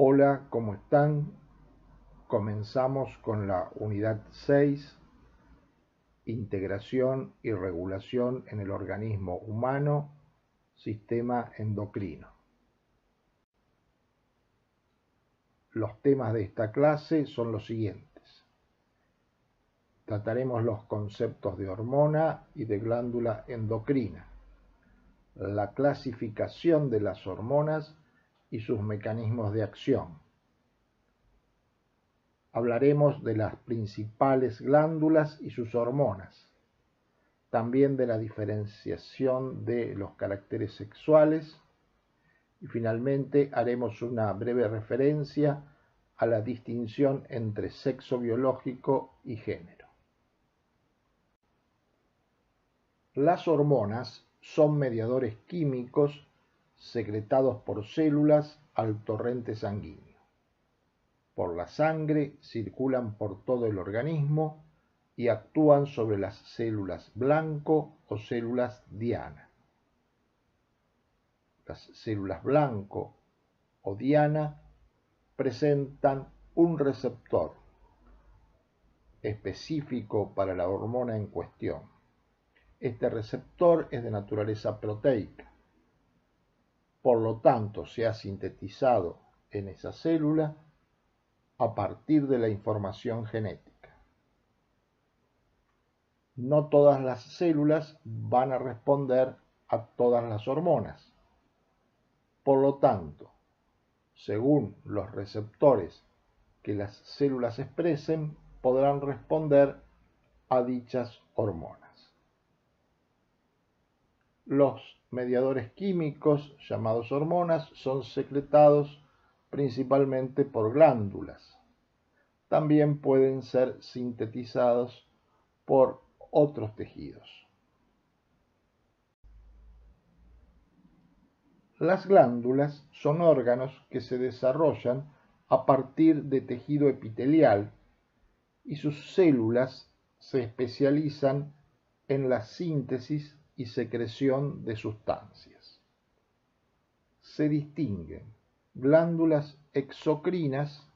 Hola, ¿cómo están? Comenzamos con la unidad 6, integración y regulación en el organismo humano, sistema endocrino. Los temas de esta clase son los siguientes. Trataremos los conceptos de hormona y de glándula endocrina, la clasificación de las hormonas y sus mecanismos de acción. Hablaremos de las principales glándulas y sus hormonas, también de la diferenciación de los caracteres sexuales y finalmente haremos una breve referencia a la distinción entre sexo biológico y género. Las hormonas son mediadores químicos secretados por células al torrente sanguíneo. Por la sangre circulan por todo el organismo y actúan sobre las células blanco o células diana. Las células blanco o diana presentan un receptor específico para la hormona en cuestión. Este receptor es de naturaleza proteica. Por lo tanto, se ha sintetizado en esa célula a partir de la información genética. No todas las células van a responder a todas las hormonas. Por lo tanto, según los receptores que las células expresen, podrán responder a dichas hormonas. Los mediadores químicos, llamados hormonas, son secretados principalmente por glándulas. También pueden ser sintetizados por otros tejidos. Las glándulas son órganos que se desarrollan a partir de tejido epitelial y sus células se especializan en la síntesis y secreción de sustancias. Se distinguen glándulas exocrinas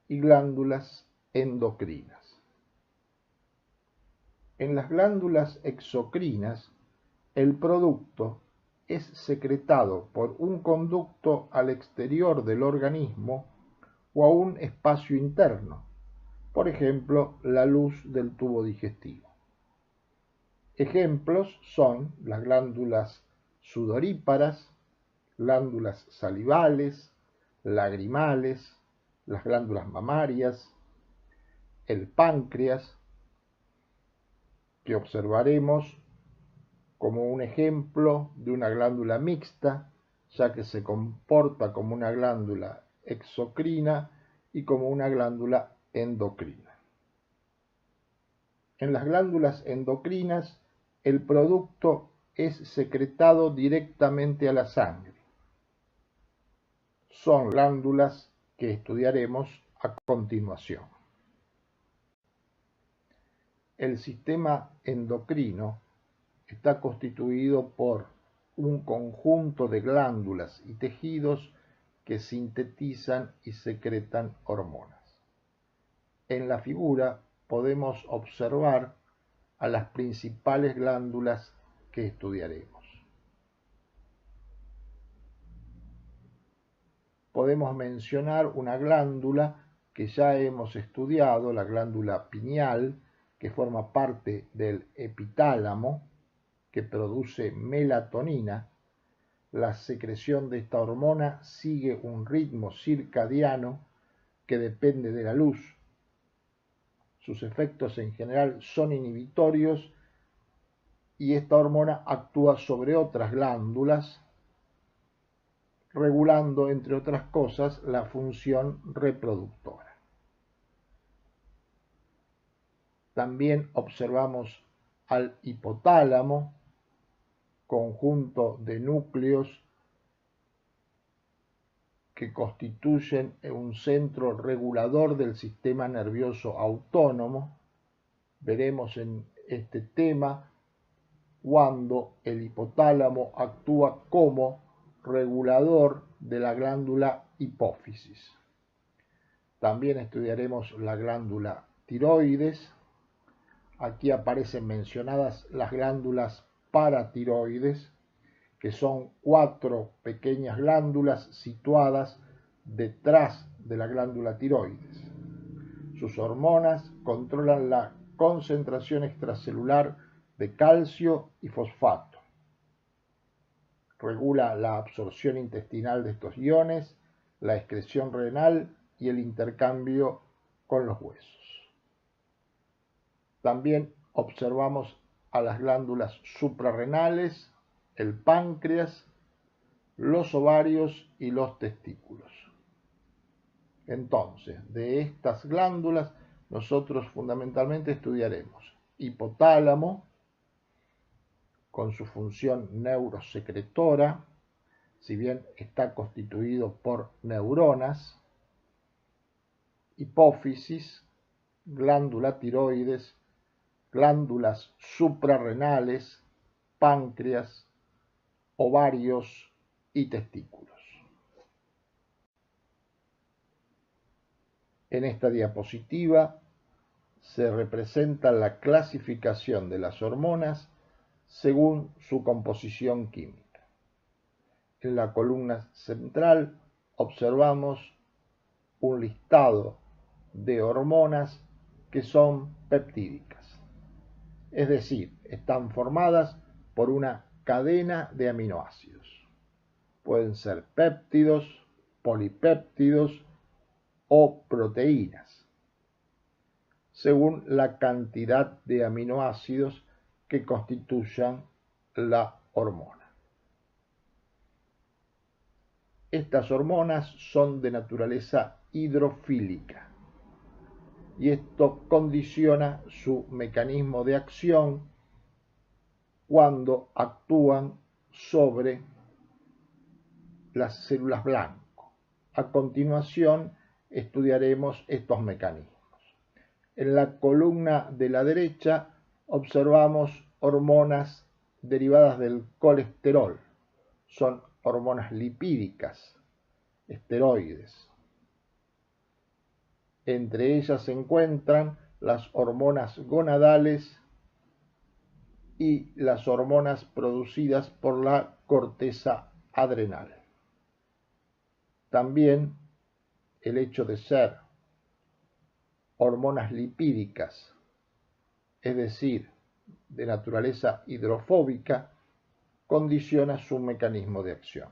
y glándulas endocrinas. En las glándulas exocrinas, el producto es secretado por un conducto al exterior del organismo o a un espacio interno, por ejemplo, la luz del tubo digestivo. Ejemplos son las glándulas sudoríparas, glándulas salivales, lagrimales, las glándulas mamarias, el páncreas, que observaremos como un ejemplo de una glándula mixta, ya que se comporta como una glándula exocrina y como una glándula endocrina. En las glándulas endocrinas, el producto es secretado directamente a la sangre. Son glándulas que estudiaremos a continuación. El sistema endocrino está constituido por un conjunto de glándulas y tejidos que sintetizan y secretan hormonas. En la figura podemos observar a las principales glándulas que estudiaremos. Podemos mencionar una glándula que ya hemos estudiado, la glándula pineal, que forma parte del epitálamo, que produce melatonina. La secreción de esta hormona sigue un ritmo circadiano que depende de la luz. Sus efectos en general son inhibitorios y esta hormona actúa sobre otras glándulas, regulando, entre otras cosas, la función reproductora. También observamos al hipotálamo, conjunto de núcleos que constituyen un centro regulador del sistema nervioso autónomo. Veremos en este tema cuando el hipotálamo actúa como regulador de la glándula hipófisis. También estudiaremos la glándula tiroides. Aquí aparecen mencionadas las glándulas paratiroides, que son 4 pequeñas glándulas situadas detrás de la glándula tiroides. Sus hormonas controlan la concentración extracelular de calcio y fosfato. Regula la absorción intestinal de estos iones, la excreción renal y el intercambio con los huesos. También observamos a las glándulas suprarrenales, el páncreas, los ovarios y los testículos. Entonces, de estas glándulas nosotros fundamentalmente estudiaremos hipotálamo, con su función neurosecretora, si bien está constituido por neuronas, hipófisis, glándula tiroides, glándulas suprarrenales, páncreas, ovarios y testículos. En esta diapositiva se representa la clasificación de las hormonas según su composición química. En la columna central observamos un listado de hormonas que son peptídicas, es decir, están formadas por una cadena de aminoácidos. Pueden ser péptidos, polipéptidos o proteínas, según la cantidad de aminoácidos que constituyan la hormona. Estas hormonas son de naturaleza hidrofílica y esto condiciona su mecanismo de acción cuando actúan sobre las células blanco. A continuación estudiaremos estos mecanismos. En la columna de la derecha observamos hormonas derivadas del colesterol. Son hormonas lipídicas, esteroides. Entre ellas se encuentran las hormonas gonadales y las hormonas producidas por la corteza adrenal. También el hecho de ser hormonas lipídicas, es decir, de naturaleza hidrofóbica, condiciona su mecanismo de acción.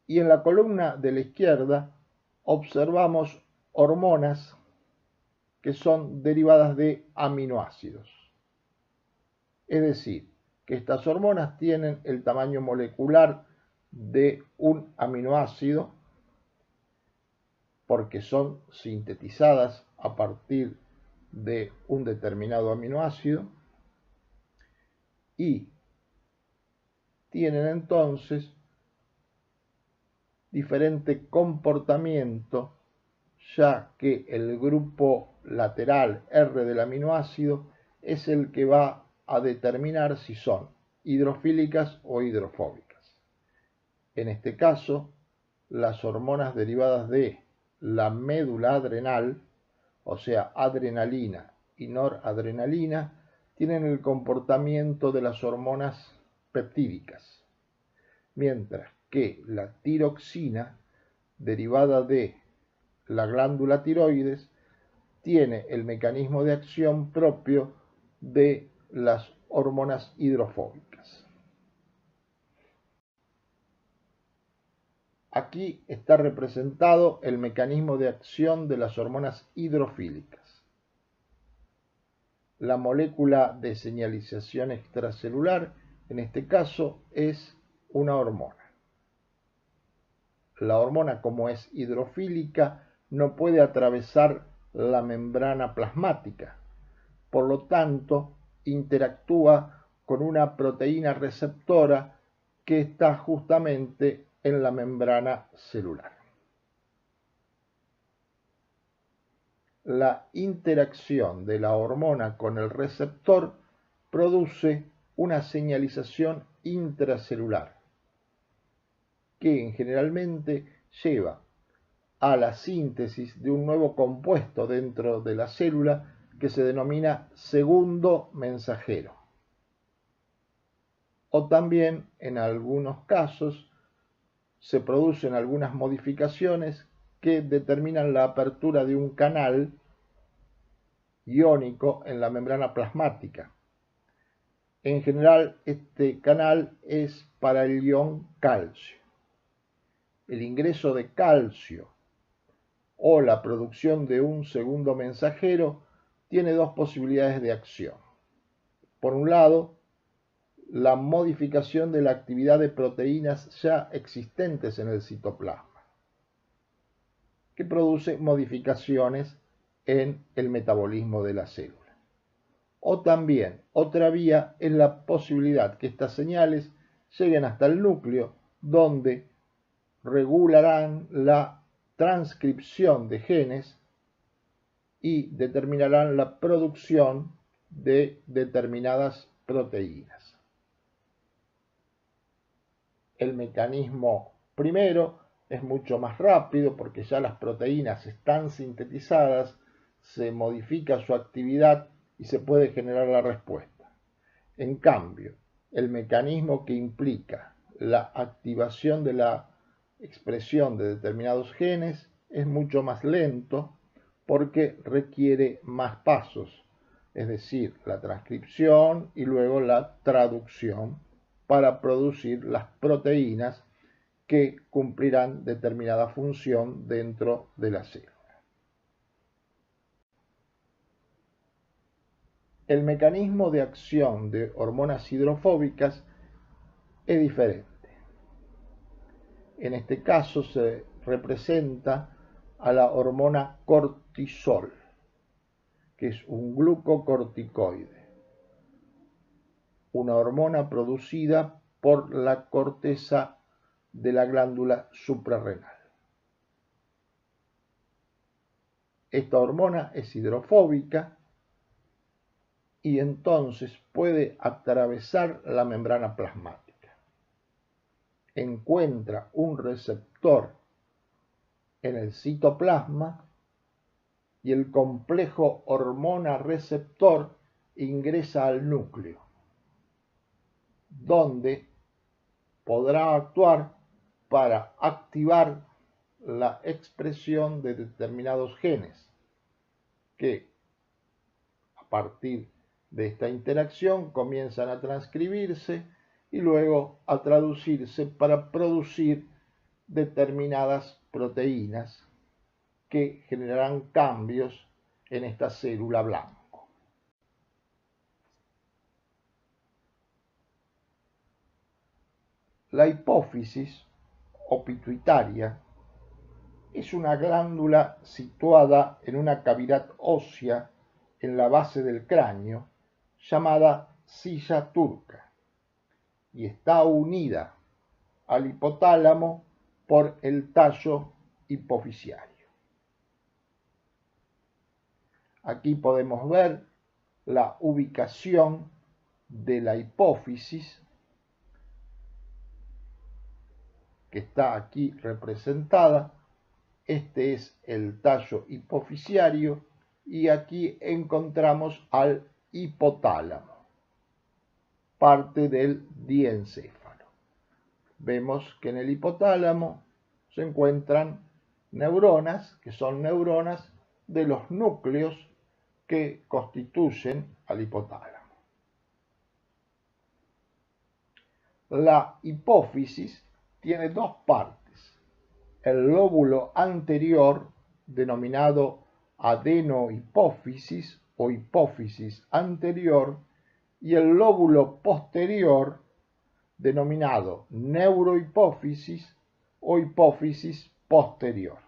Y en la columna de la izquierda observamos hormonas que son derivadas de aminoácidos. Es decir, que estas hormonas tienen el tamaño molecular de un aminoácido porque son sintetizadas a partir de un determinado aminoácido y tienen entonces diferente comportamiento, ya que el grupo lateral R del aminoácido es el que va a determinar si son hidrofílicas o hidrofóbicas. En este caso, las hormonas derivadas de la médula adrenal, o sea, adrenalina y noradrenalina, tienen el comportamiento de las hormonas peptídicas, mientras que la tiroxina, derivada de la glándula tiroides, tiene el mecanismo de acción propio de las hormonas hidrofóbicas. Aquí está representado el mecanismo de acción de las hormonas hidrofílicas. La molécula de señalización extracelular, en este caso, es una hormona. La hormona, como es hidrofílica, no puede atravesar la membrana plasmática. Por lo tanto, interactúa con una proteína receptora que está justamente en la membrana celular. La interacción de la hormona con el receptor produce una señalización intracelular que generalmente lleva a la síntesis de un nuevo compuesto dentro de la célula que se denomina segundo mensajero. O también, en algunos casos, se producen algunas modificaciones que determinan la apertura de un canal iónico en la membrana plasmática. En general, este canal es para el ion calcio. El ingreso de calcio o la producción de un segundo mensajero tiene dos posibilidades de acción. Por un lado, la modificación de la actividad de proteínas ya existentes en el citoplasma, que produce modificaciones en el metabolismo de la célula. O también, otra vía es la posibilidad que estas señales lleguen hasta el núcleo, donde regularán la transcripción de genes y determinarán la producción de determinadas proteínas. El mecanismo primero es mucho más rápido porque ya las proteínas están sintetizadas, se modifica su actividad y se puede generar la respuesta. En cambio, el mecanismo que implica la activación de la expresión de determinados genes es mucho más lento porque requiere más pasos, es decir, la transcripción y luego la traducción para producir las proteínas que cumplirán determinada función dentro de la célula. El mecanismo de acción de hormonas hidrofóbicas es diferente. En este caso se representa a la hormona cortisol, que es un glucocorticoide, una hormona producida por la corteza de la glándula suprarrenal. Esta hormona es hidrofóbica y entonces puede atravesar la membrana plasmática. Encuentra un receptor en el citoplasma y el complejo hormona-receptor ingresa al núcleo, donde podrá actuar para activar la expresión de determinados genes que a partir de esta interacción comienzan a transcribirse y luego a traducirse para producir determinadas proteínas que generarán cambios en esta célula blanco. La hipófisis o pituitaria es una glándula situada en una cavidad ósea en la base del cráneo llamada silla turca y está unida al hipotálamo por el tallo hipofisiario. Aquí podemos ver la ubicación de la hipófisis, que está aquí representada. Este es el tallo hipofisiario y aquí encontramos al hipotálamo, parte del diencéfalo. Vemos que en el hipotálamo se encuentran neuronas, que son neuronas de los núcleos que constituyen al hipotálamo. La hipófisis tiene dos partes. El lóbulo anterior, denominado adenohipófisis o hipófisis anterior, y el lóbulo posterior, denominado neurohipófisis o hipófisis posterior.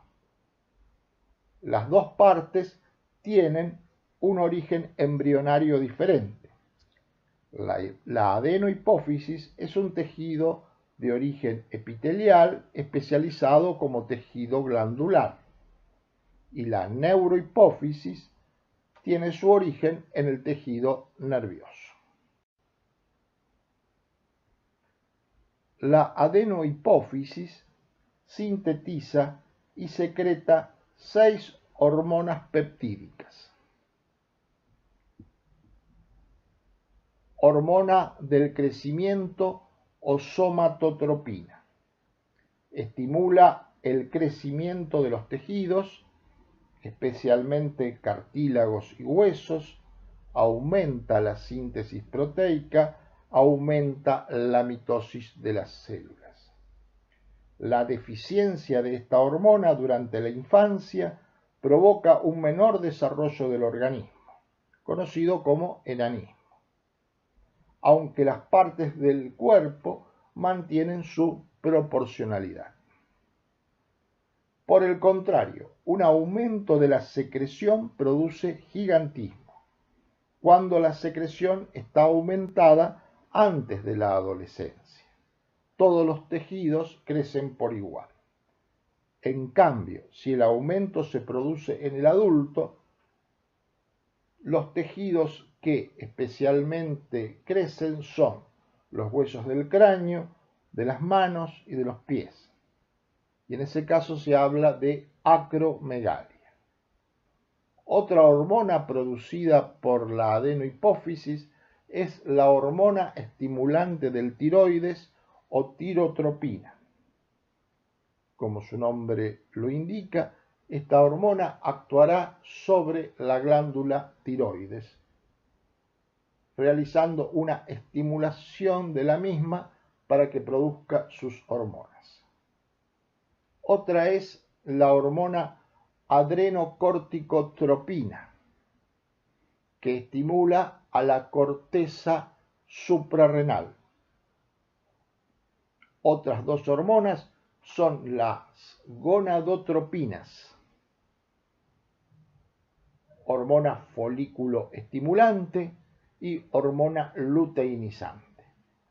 Las dos partes tienen un origen embrionario diferente. La adenohipófisis es un tejido de origen epitelial especializado como tejido glandular y la neurohipófisis tiene su origen en el tejido nervioso. La adenohipófisis sintetiza y secreta 6 hormonas peptídicas. Hormona del crecimiento o somatotropina. Estimula el crecimiento de los tejidos, especialmente cartílagos y huesos, aumenta la síntesis proteica, aumenta la mitosis de las células. La deficiencia de esta hormona durante la infancia provoca un menor desarrollo del organismo, conocido como enanismo, aunque las partes del cuerpo mantienen su proporcionalidad. Por el contrario, un aumento de la secreción produce gigantismo, cuando la secreción está aumentada antes de la adolescencia. Todos los tejidos crecen por igual. En cambio, si el aumento se produce en el adulto, los tejidos que especialmente crecen son los huesos del cráneo, de las manos y de los pies. Y en ese caso se habla de acromegalia. Otra hormona producida por la adenohipófisis es la hormona estimulante del tiroides o tirotropina. Como su nombre lo indica, esta hormona actuará sobre la glándula tiroides, realizando una estimulación de la misma para que produzca sus hormonas. Otra es la hormona adrenocorticotropina, que estimula a la corteza suprarrenal. Otras dos hormonas son las gonadotropinas, hormona folículo estimulante, y hormona luteinizante.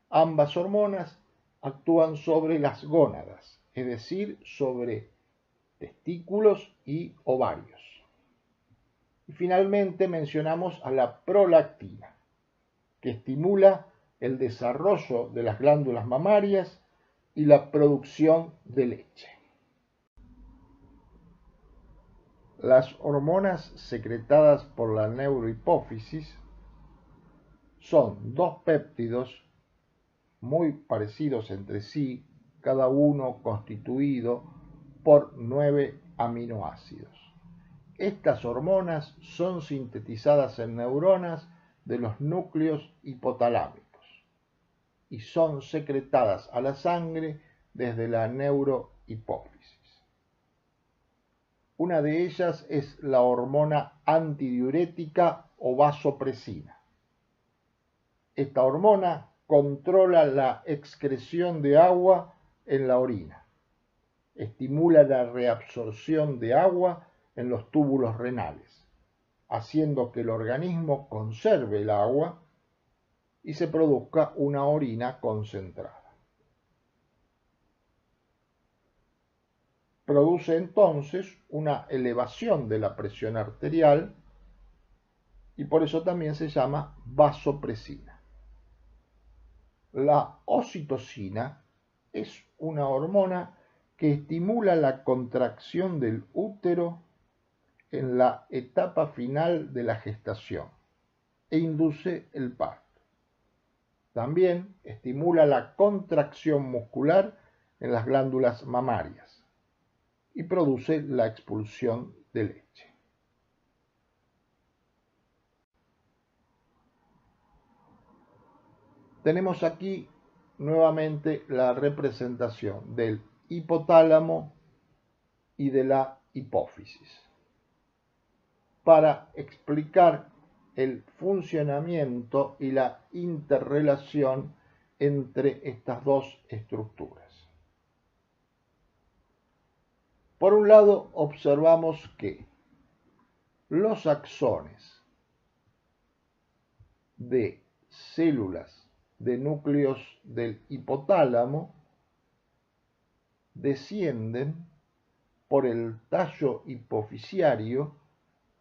Ambas hormonas actúan sobre las gónadas, es decir, sobre testículos y ovarios. Y finalmente mencionamos a la prolactina, que estimula el desarrollo de las glándulas mamarias y la producción de leche. Las hormonas secretadas por la neurohipófisis son dos péptidos muy parecidos entre sí, cada uno constituido por 9 aminoácidos. Estas hormonas son sintetizadas en neuronas de los núcleos hipotalámicos y son secretadas a la sangre desde la neurohipófisis. Una de ellas es la hormona antidiurética o vasopresina. Esta hormona controla la excreción de agua en la orina, estimula la reabsorción de agua en los túbulos renales, haciendo que el organismo conserve el agua y se produzca una orina concentrada. Produce entonces una elevación de la presión arterial y por eso también se llama vasopresina. La ocitocina es una hormona que estimula la contracción del útero en la etapa final de la gestación e induce el parto. También estimula la contracción muscular en las glándulas mamarias y produce la expulsión de leche. Tenemos aquí nuevamente la representación del hipotálamo y de la hipófisis para explicar el funcionamiento y la interrelación entre estas dos estructuras. Por un lado, observamos que los axones de células de núcleos del hipotálamo descienden por el tallo hipofisiario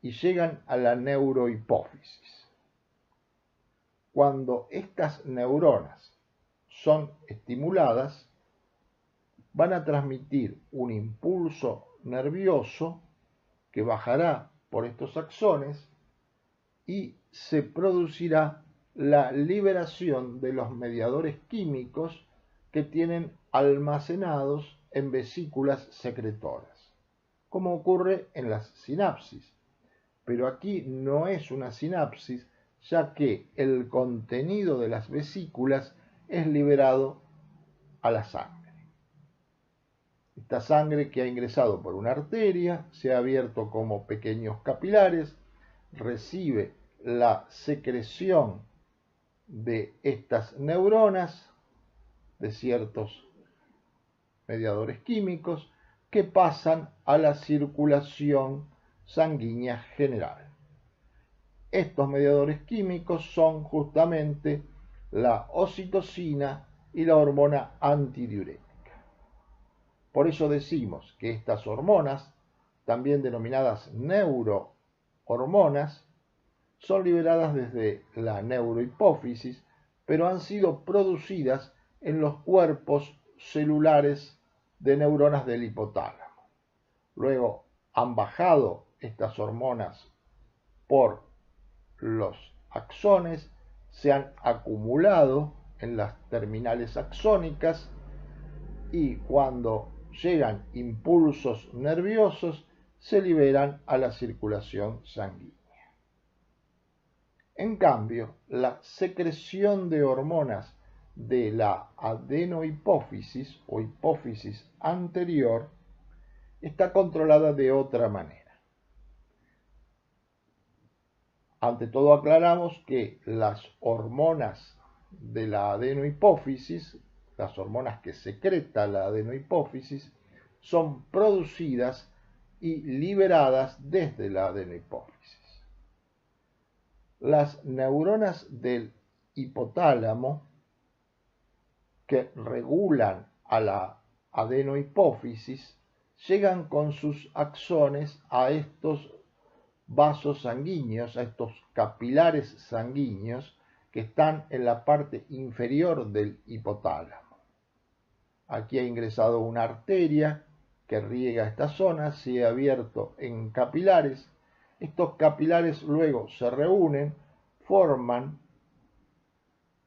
y llegan a la neurohipófisis. Cuando estas neuronas son estimuladas, van a transmitir un impulso nervioso que bajará por estos axones y se producirá la liberación de los mediadores químicos que tienen almacenados en vesículas secretoras, como ocurre en las sinapsis. Pero aquí no es una sinapsis, ya que el contenido de las vesículas es liberado a la sangre. Esta sangre que ha ingresado por una arteria se ha abierto como pequeños capilares, recibe la secreción de estas neuronas, de ciertos mediadores químicos, que pasan a la circulación sanguínea general. Estos mediadores químicos son justamente la oxitocina y la hormona antidiurética. Por eso decimos que estas hormonas, también denominadas neurohormonas, son liberadas desde la neurohipófisis, pero han sido producidas en los cuerpos celulares de neuronas del hipotálamo. Luego han bajado estas hormonas por los axones, se han acumulado en las terminales axónicas y cuando llegan impulsos nerviosos se liberan a la circulación sanguínea. En cambio, la secreción de hormonas de la adenohipófisis o hipófisis anterior está controlada de otra manera. Ante todo aclaramos que las hormonas de la adenohipófisis, las hormonas que secreta la adenohipófisis, son producidas y liberadas desde la adenohipófisis. Las neuronas del hipotálamo que regulan a la adenohipófisis llegan con sus axones a estos vasos sanguíneos, a estos capilares sanguíneos que están en la parte inferior del hipotálamo. Aquí ha ingresado una arteria que riega esta zona, se ha abierto en capilares. Estos capilares luego se reúnen, forman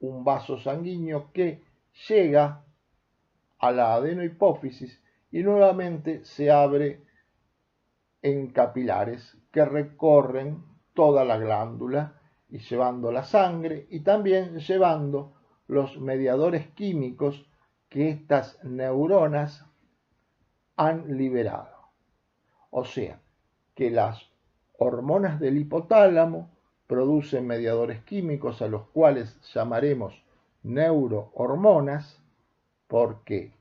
un vaso sanguíneo que llega a la adenohipófisis y nuevamente se abre en capilares que recorren toda la glándula y llevando la sangre y también llevando los mediadores químicos que estas neuronas han liberado. O sea, que las hormonas del hipotálamo producen mediadores químicos a los cuales llamaremos neurohormonas porque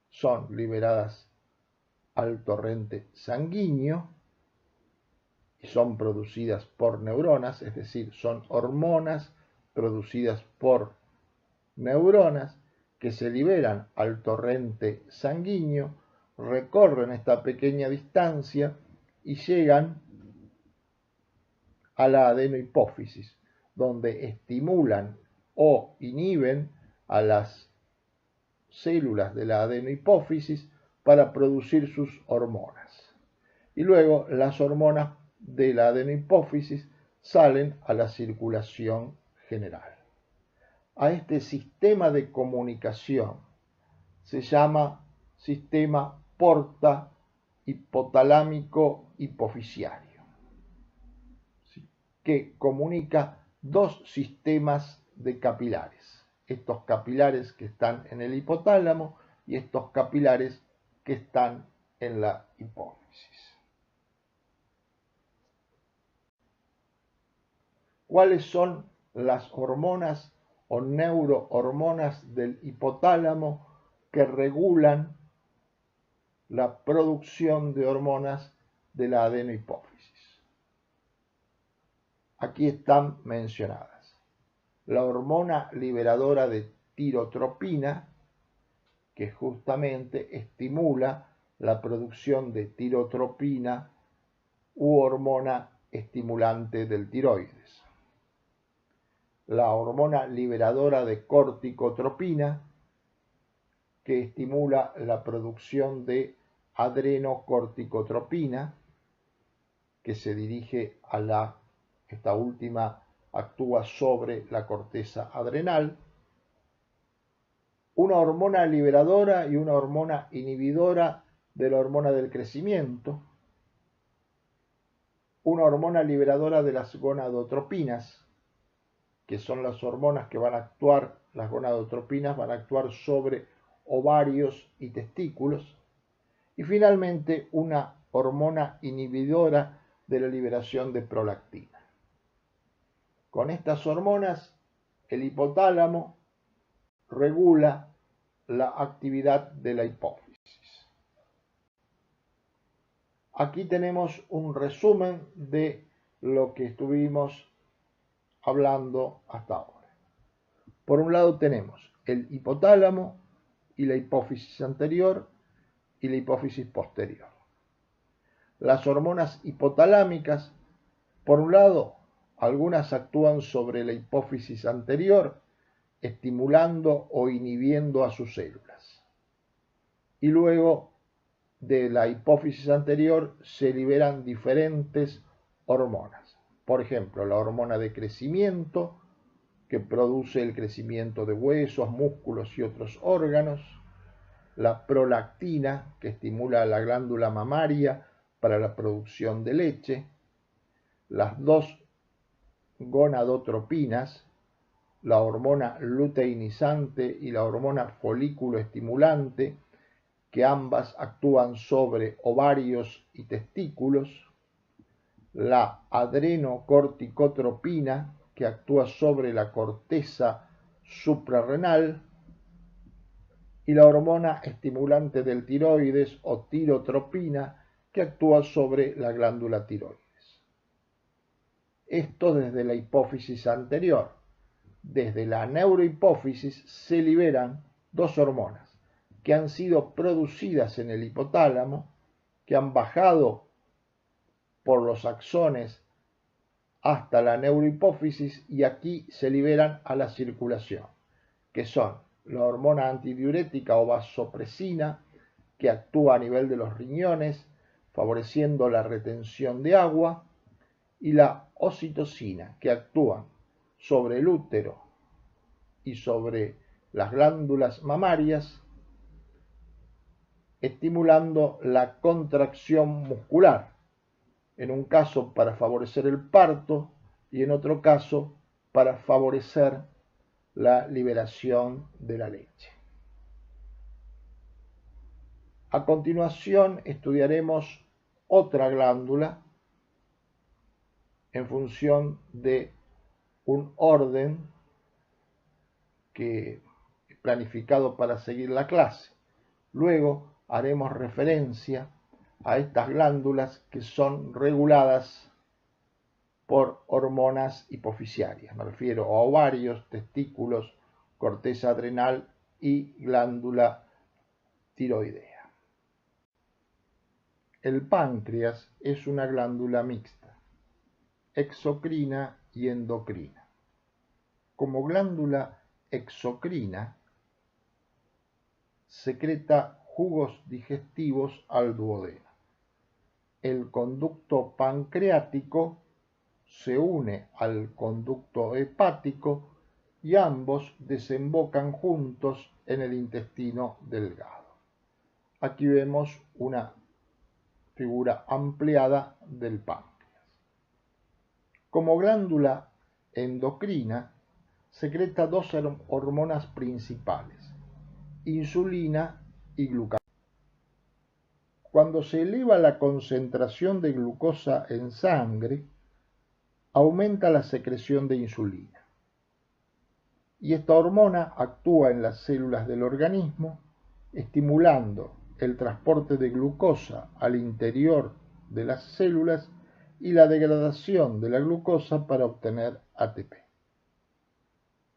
son liberadas al torrente sanguíneo y son producidas por neuronas, es decir, son hormonas producidas por neuronas que se liberan al torrente sanguíneo, recorren esta pequeña distancia y llegan a la adenohipófisis, donde estimulan o inhiben a las células de la adenohipófisis para producir sus hormonas. Y luego las hormonas de la adenohipófisis salen a la circulación general. A este sistema de comunicación se llama sistema porta hipotalámico hipofisiario, que comunica dos sistemas de capilares. Estos capilares que están en el hipotálamo y estos capilares que están en la hipófisis. ¿Cuáles son las hormonas o neurohormonas del hipotálamo que regulan la producción de hormonas de la adenohipófisis? Aquí están mencionadas. La hormona liberadora de tirotropina, que justamente estimula la producción de tirotropina u hormona estimulante del tiroides. La hormona liberadora de corticotropina, que estimula la producción de adrenocorticotropina, que se dirige a esta última actúa sobre la corteza adrenal, una hormona liberadora y una hormona inhibidora de la hormona del crecimiento, una hormona liberadora de las gonadotropinas, que son las hormonas que van a actuar, las gonadotropinas van a actuar sobre ovarios y testículos, y finalmente una hormona inhibidora de la liberación de prolactina. Con estas hormonas, el hipotálamo regula la actividad de la hipófisis. Aquí tenemos un resumen de lo que estuvimos hablando hasta ahora. Por un lado tenemos el hipotálamo y la hipófisis anterior y la hipófisis posterior. Las hormonas hipotalámicas, por un lado, algunas actúan sobre la hipófisis anterior, estimulando o inhibiendo a sus células. Y luego de la hipófisis anterior se liberan diferentes hormonas. Por ejemplo, la hormona de crecimiento, que produce el crecimiento de huesos, músculos y otros órganos. La prolactina, que estimula la glándula mamaria para la producción de leche. Las dos gonadotropinas, la hormona luteinizante y la hormona folículo estimulante, que ambas actúan sobre ovarios y testículos. La adrenocorticotropina, que actúa sobre la corteza suprarrenal, y la hormona estimulante del tiroides o tirotropina, que actúa sobre la glándula tiroides. Esto desde la hipófisis anterior. Desde la neurohipófisis se liberan dos hormonas que han sido producidas en el hipotálamo, que han bajado por los axones hasta la neurohipófisis y aquí se liberan a la circulación, que son la hormona antidiurética o vasopresina, que actúa a nivel de los riñones, favoreciendo la retención de agua, y la ocitocina, que actúa sobre el útero y sobre las glándulas mamarias, estimulando la contracción muscular, en un caso para favorecer el parto y en otro caso para favorecer la liberación de la leche. A continuación estudiaremos otra glándula en función de un orden que es planificado para seguir la clase. Luego haremos referencia a estas glándulas que son reguladas por hormonas hipofisiarias. Me refiero a ovarios, testículos, corteza adrenal y glándula tiroidea. El páncreas es una glándula mixta, exocrina y endocrina. Como glándula exocrina, secreta jugos digestivos al duodeno. El conducto pancreático se une al conducto hepático y ambos desembocan juntos en el intestino delgado. Aquí vemos una figura ampliada del páncreas. Como glándula endocrina, secreta dos hormonas principales, insulina y glucagón. Cuando se eleva la concentración de glucosa en sangre, aumenta la secreción de insulina. Y esta hormona actúa en las células del organismo, estimulando el transporte de glucosa al interior de las células y la degradación de la glucosa para obtener ATP.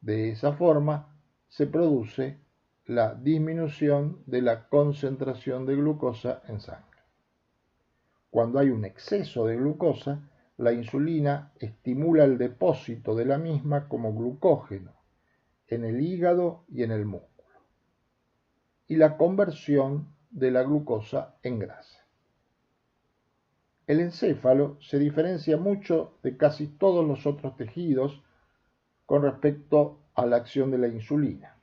De esa forma se produce la disminución de la concentración de glucosa en sangre. Cuando hay un exceso de glucosa, la insulina estimula el depósito de la misma como glucógeno en el hígado y en el músculo. y la conversión de la glucosa en grasa. El encéfalo se diferencia mucho de casi todos los otros tejidos con respecto a la acción de la insulina.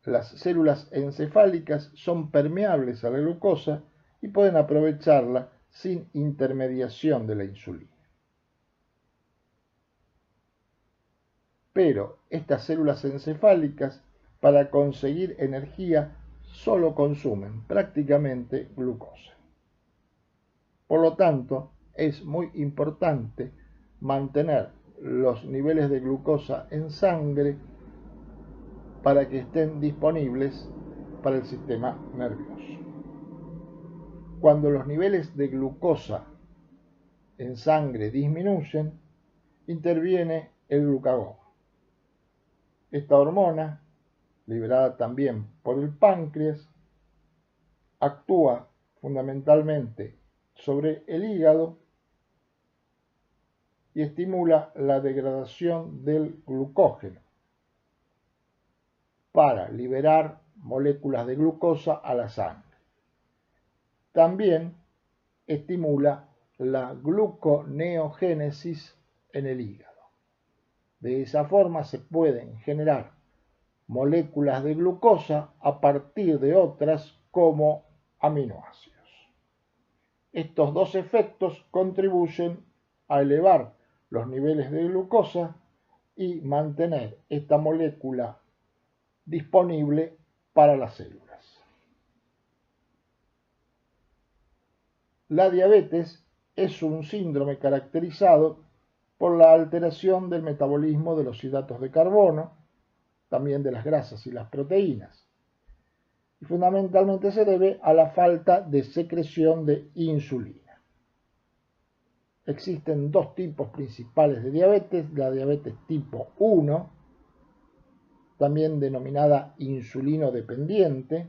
Las células encefálicas son permeables a la glucosa y pueden aprovecharla sin intermediación de la insulina. Pero estas células encefálicas, para conseguir energía, solo consumen prácticamente glucosa. Por lo tanto, es muy importante mantener los niveles de glucosa en sangre para que estén disponibles para el sistema nervioso. Cuando los niveles de glucosa en sangre disminuyen, interviene el glucagón. Esta hormona, liberada también por el páncreas, actúa fundamentalmente sobre el hígado y estimula la degradación del glucógeno para liberar moléculas de glucosa a la sangre. También estimula la gluconeogénesis en el hígado. De esa forma se pueden generar moléculas de glucosa a partir de otras como aminoácidos. Estos dos efectos contribuyen a elevar los niveles de glucosa y mantener esta molécula disponible para las células. La diabetes es un síndrome caracterizado por la alteración del metabolismo de los hidratos de carbono, también de las grasas y las proteínas, y fundamentalmente se debe a la falta de secreción de insulina. Existen dos tipos principales de diabetes: la diabetes tipo 1, también denominada insulino dependiente,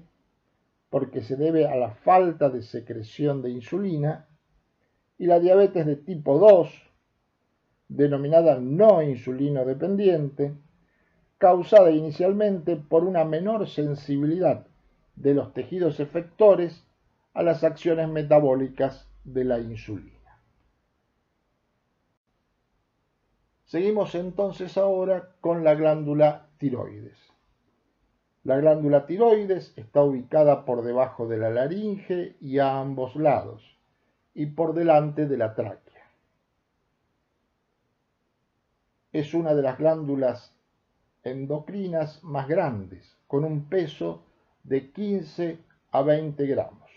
porque se debe a la falta de secreción de insulina, y la diabetes de tipo 2, denominada no insulino dependiente, causada inicialmente por una menor sensibilidad de los tejidos efectores a las acciones metabólicas de la insulina. Seguimos entonces ahora con la glándula tiroides. La glándula tiroides está ubicada por debajo de la laringe y a ambos lados, y por delante de la tráquea. Es una de las glándulas endocrinas más grandes, con un peso de 15 a 20 gramos.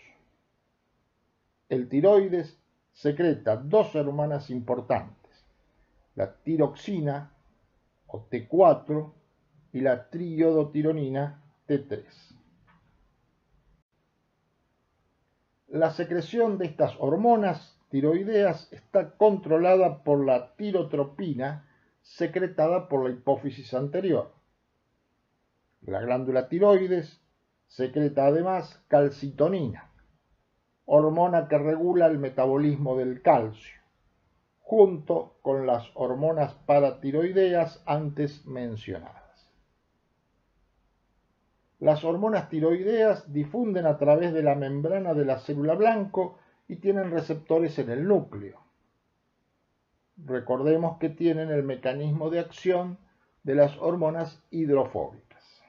El tiroides secreta dos hormonas importantes: la tiroxina o T4 y la triiodotironina T3. La secreción de estas hormonas tiroideas está controlada por la tirotropina secretada por la hipófisis anterior. La glándula tiroides secreta además calcitonina, hormona que regula el metabolismo del calcio, junto con las hormonas paratiroideas antes mencionadas. Las hormonas tiroideas difunden a través de la membrana de la célula blanco y tienen receptores en el núcleo. Recordemos que tienen el mecanismo de acción de las hormonas hidrofóbicas.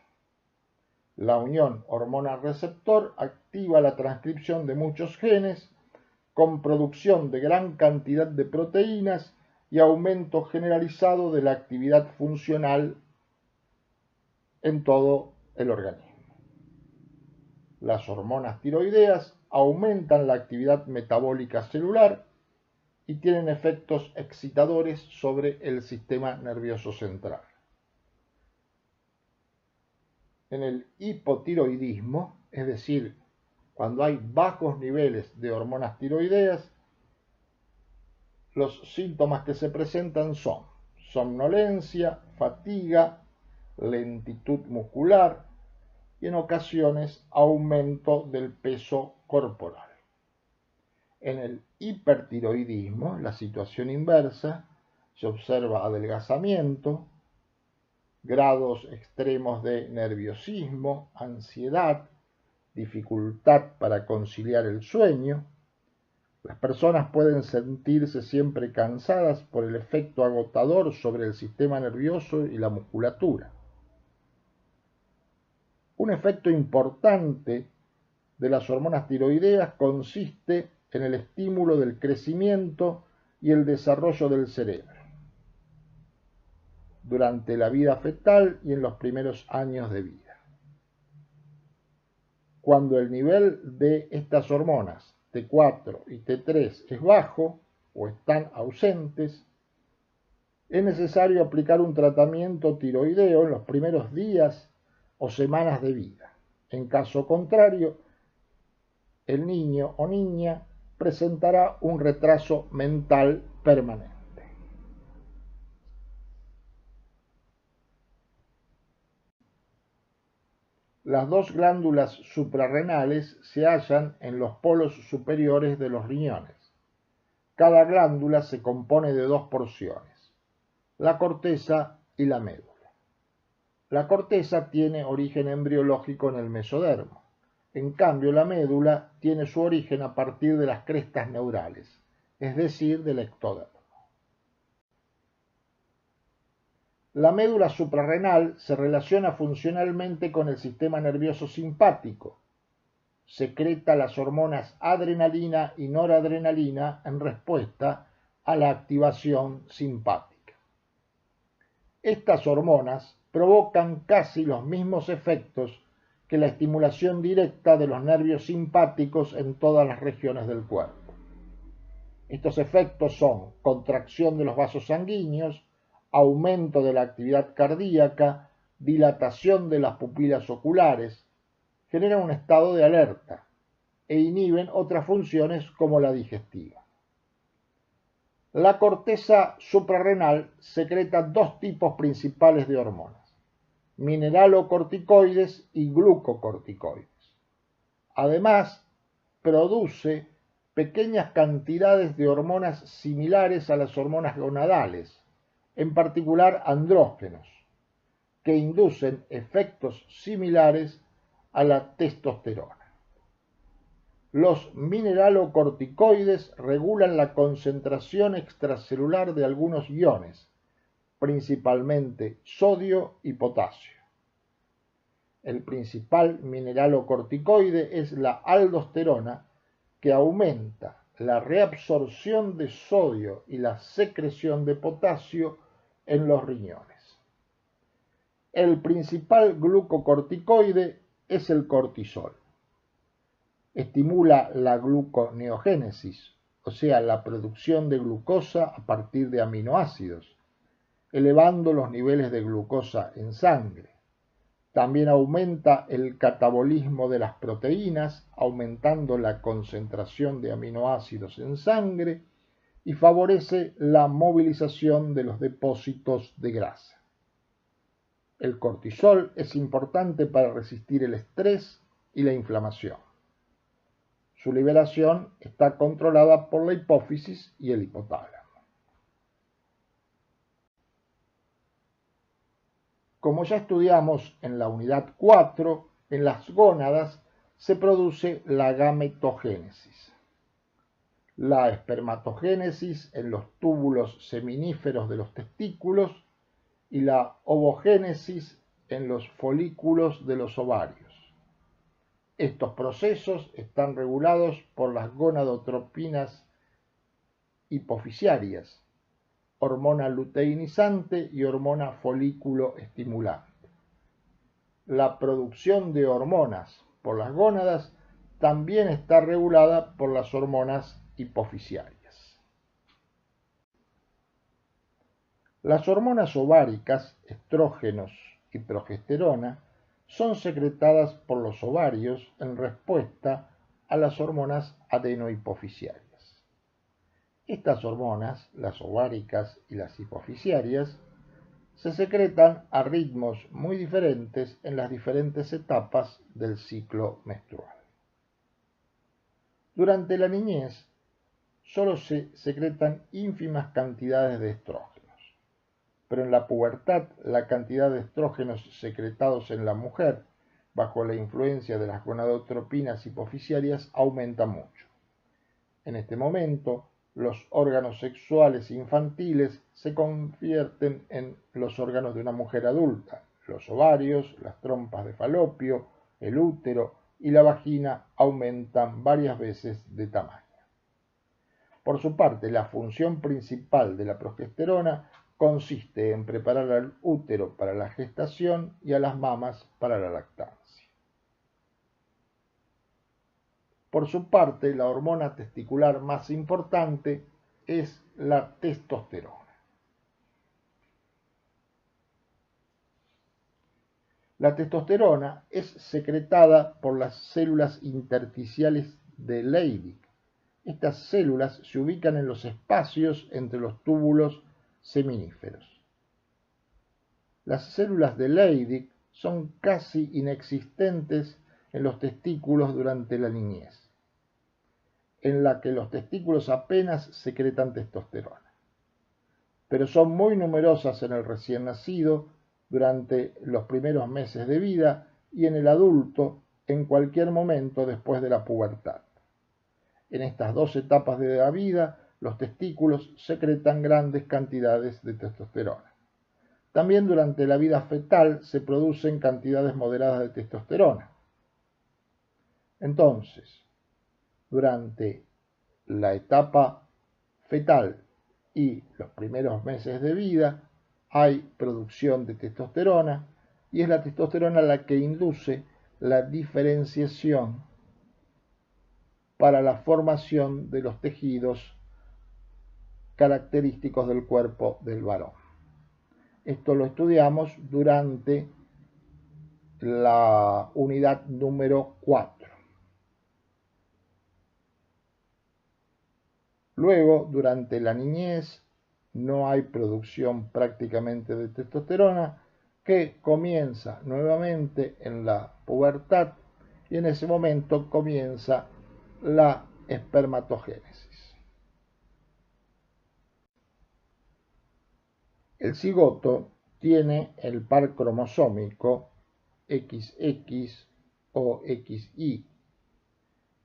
La unión hormona-receptor activa la transcripción de muchos genes, con producción de gran cantidad de proteínas y aumento generalizado de la actividad funcional en todo el organismo. Las hormonas tiroideas aumentan la actividad metabólica celular y tienen efectos excitadores sobre el sistema nervioso central. En el hipotiroidismo, es decir, cuando hay bajos niveles de hormonas tiroideas, los síntomas que se presentan son somnolencia, fatiga, lentitud muscular y en ocasiones aumento del peso corporal. En el hipertiroidismo, la situación inversa, se observa adelgazamiento, grados extremos de nerviosismo, ansiedad, dificultad para conciliar el sueño. Las personas pueden sentirse siempre cansadas por el efecto agotador sobre el sistema nervioso y la musculatura. Un efecto importante de las hormonas tiroideas consiste en el estímulo del crecimiento y el desarrollo del cerebro durante la vida fetal y en los primeros años de vida. Cuando el nivel de estas hormonas T4 y T3 es bajo o están ausentes, es necesario aplicar un tratamiento tiroideo en los primeros días o semanas de vida. En caso contrario, el niño o niña presentará un retraso mental permanente. Las dos glándulas suprarrenales se hallan en los polos superiores de los riñones. Cada glándula se compone de dos porciones, la corteza y la médula. La corteza tiene origen embriológico en el mesodermo. En cambio, la médula tiene su origen a partir de las crestas neurales, es decir, del ectodermo. La médula suprarrenal se relaciona funcionalmente con el sistema nervioso simpático. Secreta las hormonas adrenalina y noradrenalina en respuesta a la activación simpática. Estas hormonas provocan casi los mismos efectos que la estimulación directa de los nervios simpáticos en todas las regiones del cuerpo. Estos efectos son contracción de los vasos sanguíneos, aumento de la actividad cardíaca, dilatación de las pupilas oculares, generan un estado de alerta e inhiben otras funciones como la digestiva. La corteza suprarrenal secreta dos tipos principales de hormonas, mineralocorticoides y glucocorticoides. Además, produce pequeñas cantidades de hormonas similares a las hormonas gonadales, en particular andrógenos, que inducen efectos similares a la testosterona. Los mineralocorticoides regulan la concentración extracelular de algunos iones, principalmente sodio y potasio. El principal mineralocorticoide es la aldosterona, que aumenta la reabsorción de sodio y la secreción de potasio en los riñones. El principal glucocorticoide es el cortisol. Estimula la gluconeogénesis, o sea, la producción de glucosa a partir de aminoácidos, elevando los niveles de glucosa en sangre. También aumenta el catabolismo de las proteínas, aumentando la concentración de aminoácidos en sangre y favorece la movilización de los depósitos de grasa. El cortisol es importante para resistir el estrés y la inflamación. Su liberación está controlada por la hipófisis y el hipotálamo. Como ya estudiamos en la unidad 4, en las gónadas se produce la gametogénesis, la espermatogénesis en los túbulos seminíferos de los testículos y la ovogénesis en los folículos de los ovarios. Estos procesos están regulados por las gonadotropinas hipofisiarias, hormona luteinizante y hormona folículo estimulante. La producción de hormonas por las gónadas también está regulada por las hormonas hipofisiarias. Las hormonas ováricas, estrógenos y progesterona, son secretadas por los ovarios en respuesta a las hormonas adenohipofisiarias. Estas hormonas, las ováricas y las hipofisiarias, se secretan a ritmos muy diferentes en las diferentes etapas del ciclo menstrual. Durante la niñez, solo se secretan ínfimas cantidades de estrógenos. pero en la pubertad la cantidad de estrógenos secretados en la mujer, bajo la influencia de las gonadotropinas hipoficiarias, aumenta mucho. En este momento, los órganos sexuales infantiles se convierten en los órganos de una mujer adulta. Los ovarios, las trompas de falopio, el útero y la vagina aumentan varias veces de tamaño. Por su parte, la función principal de la progesterona consiste en preparar al útero para la gestación y a las mamas para la lactancia. Por su parte, la hormona testicular más importante es la testosterona. La testosterona es secretada por las células intersticiales de Leydig. Estas células se ubican en los espacios entre los túbulos seminíferos. Las células de Leydig son casi inexistentes en los testículos durante la niñez, en la que los testículos apenas secretan testosterona, pero son muy numerosas en el recién nacido durante los primeros meses de vida y en el adulto en cualquier momento después de la pubertad. En estas dos etapas de la vida, los testículos secretan grandes cantidades de testosterona. También durante la vida fetal se producen cantidades moderadas de testosterona. Entonces, durante la etapa fetal y los primeros meses de vida hay producción de testosterona y es la testosterona la que induce la diferenciación para la formación de los tejidos característicos del cuerpo del varón. Esto lo estudiamos durante la unidad número 4. Luego, durante la niñez, no hay producción prácticamente de testosterona, que comienza nuevamente en la pubertad y en ese momento comienza la espermatogénesis. El cigoto tiene el par cromosómico XX o XY,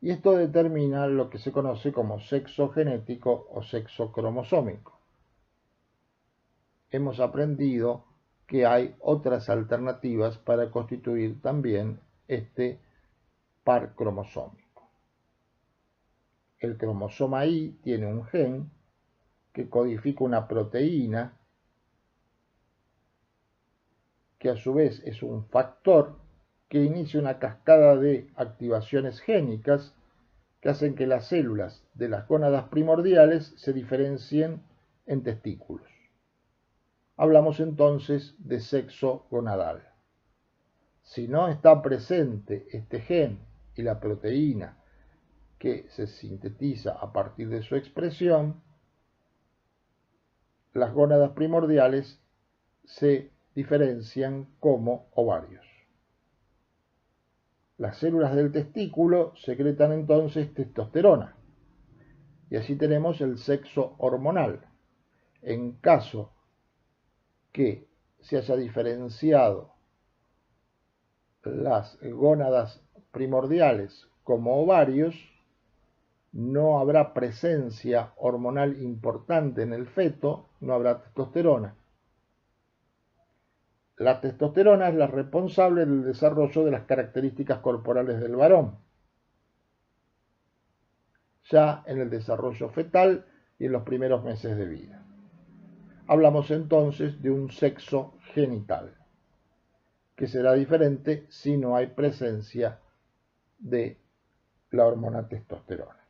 y esto determina lo que se conoce como sexo genético o sexo cromosómico. Hemos aprendido que hay otras alternativas para constituir también este par cromosómico. El cromosoma Y tiene un gen que codifica una proteína que a su vez es un factor que inicia una cascada de activaciones génicas que hacen que las células de las gónadas primordiales se diferencien en testículos. Hablamos entonces de sexo gonadal. Si no está presente este gen y la proteína que se sintetiza a partir de su expresión, las gónadas primordiales se diferencian como ovarios. Las células del testículo secretan entonces testosterona y así tenemos el sexo hormonal. En caso que se haya diferenciado las gónadas primordiales como ovarios, no habrá presencia hormonal importante en el feto, no habrá testosterona. La testosterona es la responsable del desarrollo de las características corporales del varón, ya en el desarrollo fetal y en los primeros meses de vida. Hablamos entonces de un sexo genital, que será diferente si no hay presencia de la hormona testosterona.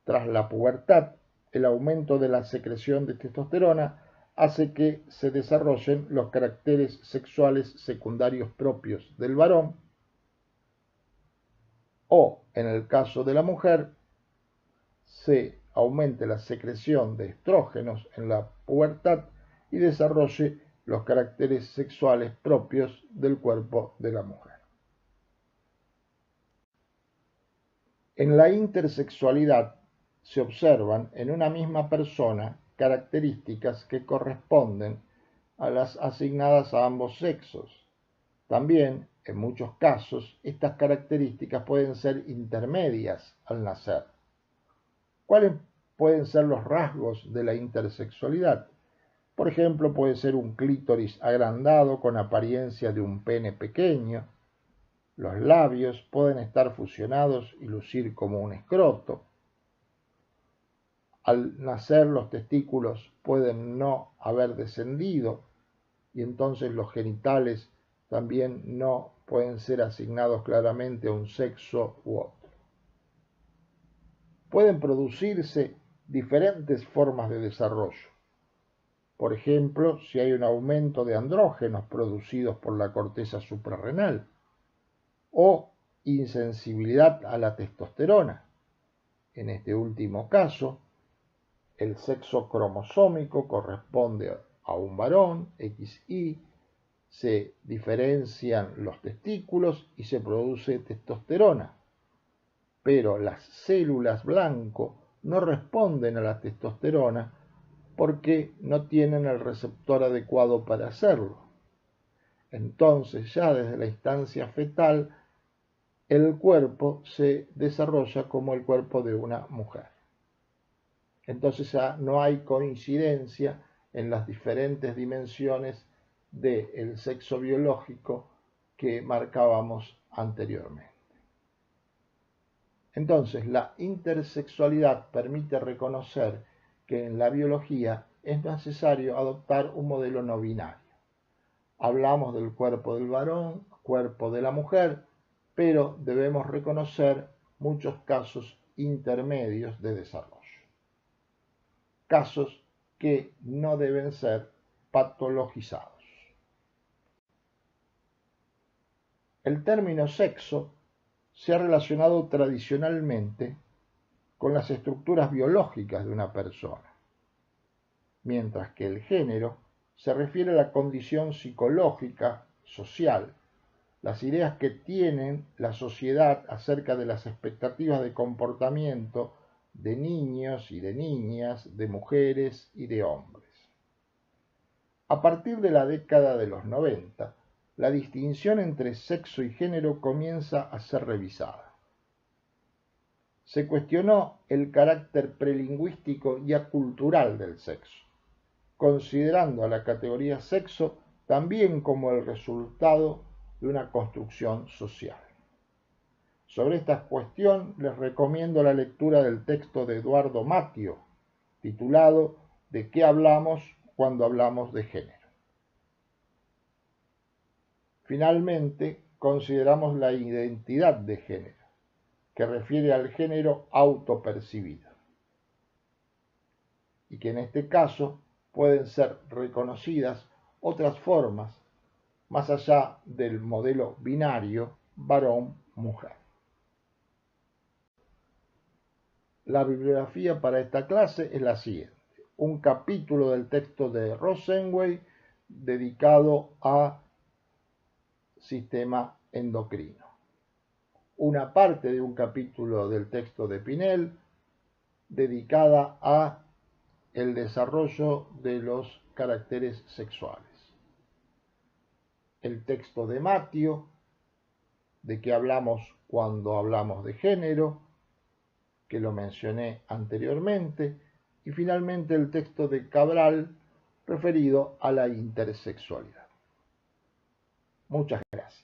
Tras la pubertad, el aumento de la secreción de testosterona hace que se desarrollen los caracteres sexuales secundarios propios del varón o, en el caso de la mujer, se aumente la secreción de estrógenos en la pubertad y desarrolle los caracteres sexuales propios del cuerpo de la mujer. En la intersexualidad se observan en una misma persona características que corresponden a las asignadas a ambos sexos. También, en muchos casos, estas características pueden ser intermedias al nacer. ¿Cuáles pueden ser los rasgos de la intersexualidad? Por ejemplo, puede ser un clítoris agrandado con apariencia de un pene pequeño. Los labios pueden estar fusionados y lucir como un escroto. Al nacer los testículos pueden no haber descendido y entonces los genitales también no pueden ser asignados claramente a un sexo u otro. Pueden producirse diferentes formas de desarrollo. Por ejemplo, si hay un aumento de andrógenos producidos por la corteza suprarrenal o insensibilidad a la testosterona. En este último caso, el sexo cromosómico corresponde a un varón, XY, se diferencian los testículos y se produce testosterona. Pero las células blanco no responden a la testosterona porque no tienen el receptor adecuado para hacerlo. Entonces, ya desde la instancia fetal, el cuerpo se desarrolla como el cuerpo de una mujer. Entonces ya no hay coincidencia en las diferentes dimensiones del sexo biológico que marcábamos anteriormente. Entonces, la intersexualidad permite reconocer que en la biología es necesario adoptar un modelo no binario. Hablamos del cuerpo del varón, cuerpo de la mujer, pero debemos reconocer muchos casos intermedios de desarrollo. Casos que no deben ser patologizados. El término sexo se ha relacionado tradicionalmente con las estructuras biológicas de una persona, mientras que el género se refiere a la condición psicológica, social, las ideas que tiene la sociedad acerca de las expectativas de comportamiento de niños y de niñas, de mujeres y de hombres. A partir de la década de los 90, la distinción entre sexo y género comienza a ser revisada. Se cuestionó el carácter prelingüístico y acultural del sexo, considerando a la categoría sexo también como el resultado de una construcción social. Sobre esta cuestión les recomiendo la lectura del texto de Eduardo Mattio, titulado ¿De qué hablamos cuando hablamos de género? Finalmente, consideramos la identidad de género, que refiere al género autopercibido, y que en este caso pueden ser reconocidas otras formas más allá del modelo binario varón-mujer. La bibliografía para esta clase es la siguiente: un capítulo del texto de Rosenwey dedicado a sistema endocrino, una parte de un capítulo del texto de Pinel dedicada a el desarrollo de los caracteres sexuales, el texto de Mattio, de que hablamos cuando hablamos de género, que lo mencioné anteriormente, y finalmente el texto de Cabral referido a la intersexualidad. Muchas gracias.